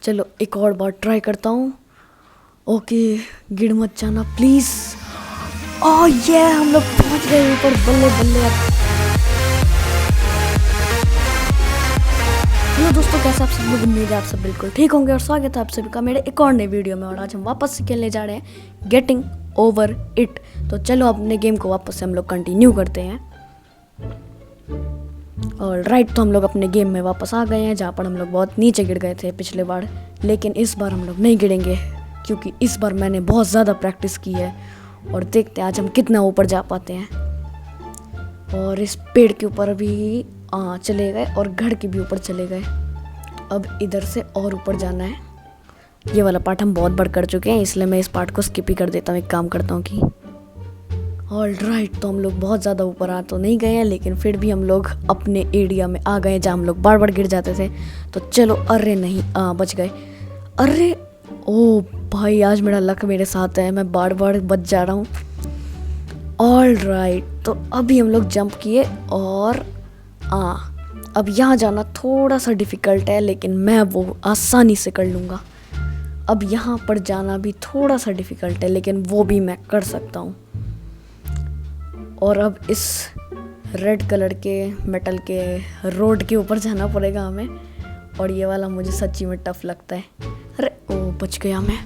चलो एक और बार ट्राई करता हूँ। ओके, गिर मत जाना प्लीज़। ओह ये हम लोग पहुँच गए ऊपर, बल्ले बल्ले। हेलो दोस्तों, कैसे आप सब लोग? उम्मीद है आप सब बिल्कुल ठीक होंगे और स्वागत है आप सभी का मेरे एक और नए वीडियो में। और आज हम वापस से खेलने जा रहे हैं गेटिंग ओवर इट। तो चलो अपने गेम को वापस से हम लोग कंटिन्यू करते हैं। और राइट, तो हम लोग अपने गेम में वापस आ गए हैं जहाँ पर हम लोग बहुत नीचे गिर गए थे पिछले बार। लेकिन इस बार हम लोग नहीं गिरेंगे क्योंकि इस बार मैंने बहुत ज़्यादा प्रैक्टिस की है। और देखते हैं आज हम कितना ऊपर जा पाते हैं। और इस पेड़ के ऊपर भी चले गए और घर के भी ऊपर चले गए। अब इधर से और ऊपर जाना है। ये वाला पार्ट हम बहुत बार कर चुके हैं, इसलिए मैं इस पार्ट को स्किप ही कर देता हूँ। एक काम करता हूँ कि ऑल राइट, तो हम लोग बहुत ज़्यादा ऊपर आ तो नहीं गए हैं, लेकिन फिर भी हम लोग अपने एरिया में आ गए जहाँ हम लोग बार बार गिर जाते थे। तो चलो, अरे नहीं, बच गए। अरे ओ भाई, आज मेरा लक मेरे साथ है, मैं बार बार बच जा रहा हूँ। ऑल राइट, तो अभी हम लोग जंप किए और अब यहाँ जाना थोड़ा सा डिफ़िकल्ट है, लेकिन मैं वो आसानी से कर लूँगा। अब यहाँ पर जाना भी थोड़ा सा डिफ़िकल्ट है, लेकिन वो भी मैं कर सकता हूँ। और अब इस रेड कलर के मेटल के रोड के ऊपर जाना पड़ेगा हमें। और ये वाला मुझे सच्ची में टफ लगता है। अरे ओ, बच गया मैं।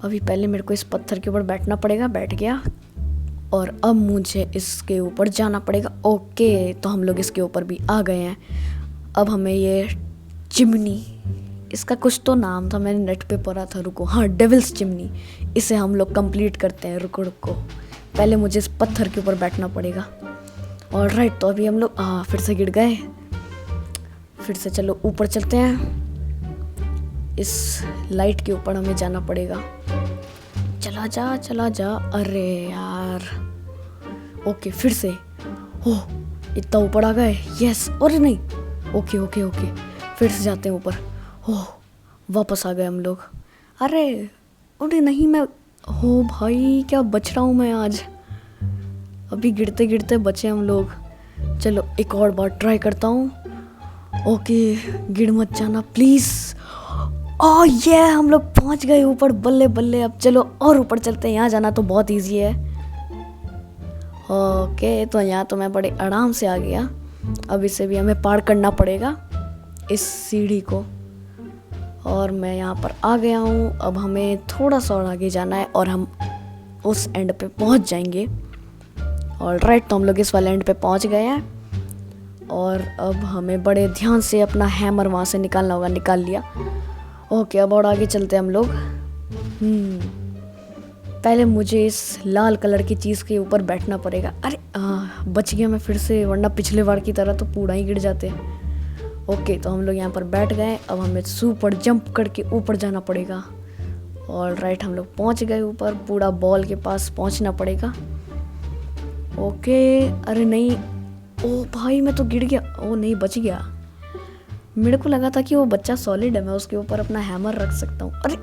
अभी पहले मेरे को इस पत्थर के ऊपर बैठना पड़ेगा। बैठ गया। और अब मुझे इसके ऊपर जाना पड़ेगा। ओके, तो हम लोग इसके ऊपर भी आ गए हैं। अब हमें ये चिमनी, इसका कुछ तो नाम था, मैंने नेट पे पढ़ा था। रुको, हाँ, डेविल्स चिमनी। इसे हम लोग कंप्लीट करते हैं। रुको रुको, पहले मुझे इस पत्थर के ऊपर बैठना पड़ेगा। और राइट, तो अभी हम लोग फिर से गिर गए। फिर से चलो ऊपर चलते हैं। इस लाइट के ऊपर हमें जाना पड़ेगा। चला जा चला जा। अरे यार, ओके, फिर से। ओह, इतना ऊपर आ गए। यस, अरे नहीं, ओके ओके ओके, फिर से जाते हैं ऊपर। ओह, वापस आ गए हम लोग। अरे नहीं, मैं हो भाई, क्या बच रहा हूँ मैं आज। अभी गिरते गिरते बचे हम लोग। चलो एक और बार ट्राई करता हूँ। ओके, गिर मत जाना प्लीज़। ओह ये हम लोग पहुँच गए ऊपर, बल्ले बल्ले। अब चलो और ऊपर चलते हैं। यहाँ जाना तो बहुत ईजी है। ओके, तो यहाँ तो मैं बड़े आराम से आ गया। अब इसे भी हमें पार करना पड़ेगा, इस सीढ़ी को। और मैं यहाँ पर आ गया हूँ। अब हमें थोड़ा सा और आगे जाना है और हम उस एंड पे पहुँच जाएंगे। और राइट, तो हम लोग इस वाले एंड पे पहुँच गए हैं। और अब हमें बड़े ध्यान से अपना हैमर वहाँ से निकालना होगा। निकाल लिया। ओके, अब और आगे चलते हैं हम लोग। पहले मुझे इस लाल कलर की चीज़ के ऊपर बैठना पड़ेगा। अरे बच गया मैं फिर से, वरना पिछले बार की तरह तो पूरा ही गिर जाते। ओके, तो हम लोग यहाँ पर बैठ गए। अब हमें सुपर जंप करके ऊपर जाना पड़ेगा। और राइट, हम लोग पहुँच गए ऊपर। पूरा बॉल के पास पहुँचना पड़ेगा। ओके, अरे नहीं, ओ भाई, मैं तो गिर गया। ओ नहीं, बच गया। मेरे को लगा था कि वो बच्चा सॉलिड है, मैं उसके ऊपर अपना हैमर रख सकता हूँ। अरे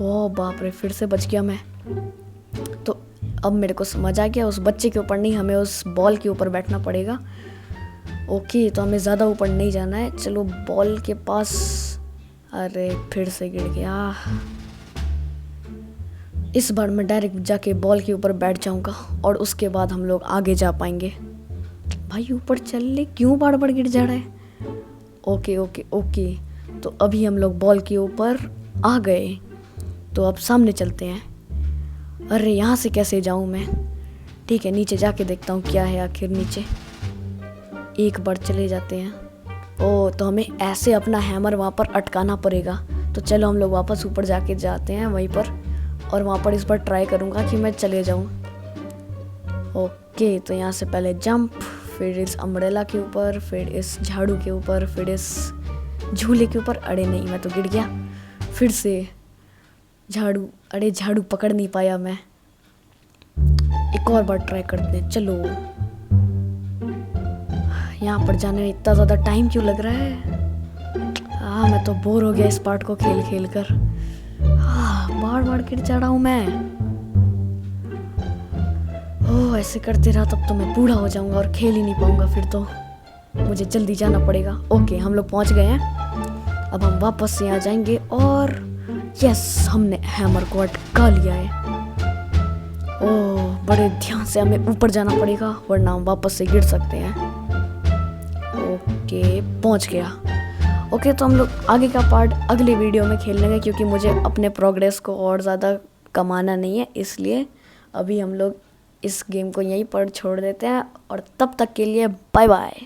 ओ बाप रे, फिर से बच गया मैं। तो अब मेरे को समझ आ गया, उस बच्चे के ऊपर नहीं, हमें उस बॉल के ऊपर बैठना पड़ेगा। ओके, तो हमें ज़्यादा ऊपर नहीं जाना है। चलो बॉल के पास। अरे फिर से गिर गया। इस बार मैं डायरेक्ट जाके बॉल के ऊपर बैठ जाऊंगा और उसके बाद हम लोग आगे जा पाएंगे। भाई ऊपर चल ले, क्यों बार बार गिर जा रहा है। ओके ओके ओके, तो अभी हम लोग बॉल के ऊपर आ गए। तो अब सामने चलते हैं। अरे यहाँ से कैसे जाऊँ मैं। ठीक है, नीचे जाके देखता हूँ क्या है आखिर नीचे। एक बार चले जाते हैं। ओ, तो हमें ऐसे अपना हैमर वहाँ पर अटकाना पड़ेगा। तो चलो हम लोग वापस ऊपर जाके जाते हैं वहीं पर। और वहाँ पर इस बार ट्राई करूँगा कि मैं चले जाऊँ। ओके, तो यहाँ से पहले जंप, फिर इस अम्ब्रेला के ऊपर, फिर इस झाड़ू के ऊपर, फिर इस झूले के ऊपर। अरे नहीं, मैं तो गिर गया। फिर से झाड़ू। अरे झाड़ू पकड़ नहीं पाया मैं। एक और बार ट्राई करते हैं। चलो, यहाँ पर जाने में इतना ज़्यादा टाइम क्यों लग रहा है। मैं तो बोर हो गया इस पार्ट को खेल खेल कर। बार बार गिर जा रहा हूँ मैं। ओह, ऐसे करते रहा तब तो मैं बूढ़ा हो जाऊंगा और खेल ही नहीं पाऊंगा फिर तो। मुझे जल्दी जाना पड़ेगा। ओके, हम लोग पहुंच गए हैं। अब हम वापस से यहाँ जाएंगे और यस, हमने हैमर को अटका लिया है। ओह, बड़े ध्यान से हमें ऊपर जाना पड़ेगा वरना हम वापस से गिर सकते हैं। ओके, पहुंच गया। ओके, तो हम लोग आगे का पार्ट अगले वीडियो में खेल लेंगे क्योंकि मुझे अपने प्रोग्रेस को और ज़्यादा कमाना नहीं है, इसलिए अभी हम लोग इस गेम को यहीं पर छोड़ देते हैं और तब तक के लिए बाय बाय।